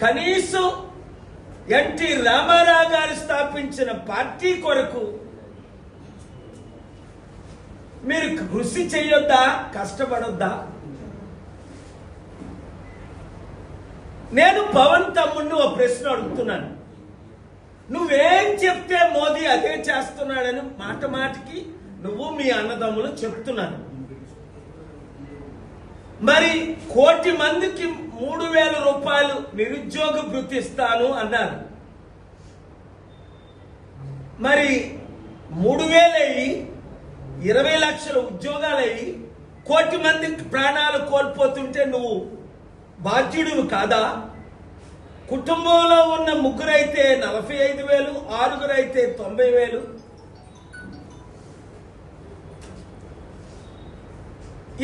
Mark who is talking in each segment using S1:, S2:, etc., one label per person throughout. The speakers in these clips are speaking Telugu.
S1: కనీసం ఎన్టీ రామారావు గారు స్థాపించిన పార్టీ కొరకు మీరు కృషి చేయొద్దా, కష్టపడొద్దా? నేను పవన్ తమ్ముడిని ఓ ప్రశ్న అడుగుతున్నాను. నువ్వేం చెప్తే మోదీ అదే చేస్తున్నాడని మాట మాటికి నువ్వు మీ అన్నదమ్ములు చెప్తున్నాను. మరి 1 కోటి మందికి 3,000 రూపాయలు నిరుద్యోగ భృతి ఇస్తాను అన్నారు. మరి 3,000 అయ్యి 20 లక్షల ఉద్యోగాలు అయ్యి 1 కోటి మందికి ప్రాణాలు కోల్పోతుంటే నువ్వు బాధ్యుడివి కాదా? కుటుంబంలో ఉన్న 3 అయితే 45,000, 6 అయితే 90,000.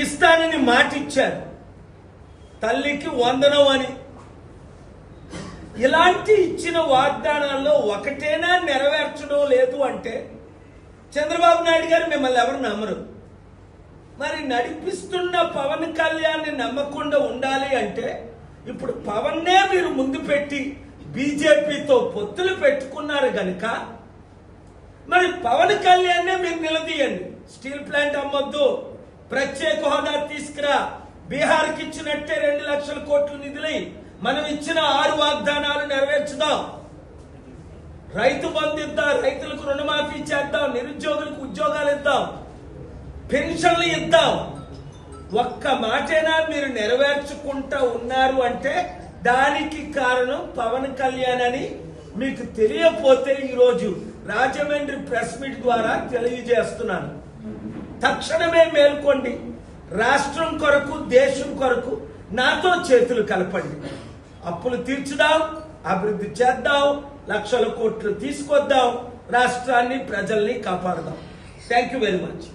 S1: ఇస్తానని మాట ఇచ్చారు. తల్లికి వందనం అని. ఇలాంటి ఇచ్చిన వాగ్దానాల్లో ఒకటేనా నెరవేర్చడం లేదు అంటే చంద్రబాబు నాయుడు గారు మిమ్మల్ని ఎవరు నమ్మరు. మరి నడిపిస్తున్న పవన్ కళ్యాణ్ని నమ్మకుండా ఉండాలి అంటే ఇప్పుడు పవన్నే మీరు ముందు పెట్టి బీజేపీతో పొత్తులు పెట్టుకున్నారు గనుక మరి పవన్ కళ్యాణ్నే మీరు నిలదీయండి. స్టీల్ ప్లాంట్ అమ్మొద్దు, ప్రత్యేక హోదా తీసుకురా, బీహార్కి ఇచ్చినట్టే 2 లక్షల కోట్ల నిధులు మనం ఇచ్చిన 6 వాగ్దానాలు నెరవేర్చుదాం. రైతు బంధు ఇద్దాం, రైతులకు రుణమాఫీ చేద్దాం, నిరుద్యోగులకు ఉద్యోగాలు ఇద్దాం, పెన్షన్లు ఇద్దాం. ఒక్క మాటైనా మీరు నెరవేర్చుకుంటా ఉన్నారు అంటే దానికి కారణం పవన్ కళ్యాణ్ అని మీకు తెలియకపోతే ఈరోజు రాజమండ్రి ప్రెస్ మీట్ ద్వారా తెలియజేస్తున్నాను. తక్షణమే మేల్కోండి. రాష్ట్రం కొరకు, దేశం కొరకు నాతో చేతులు కలపండి. అప్పులు తీర్చుదాం, అభివృద్ధి చేద్దాం, లక్షల కోట్లు తీసుకొద్దాం, రాష్ట్రాన్ని, ప్రజల్ని కాపాడదాం. Thank you very much.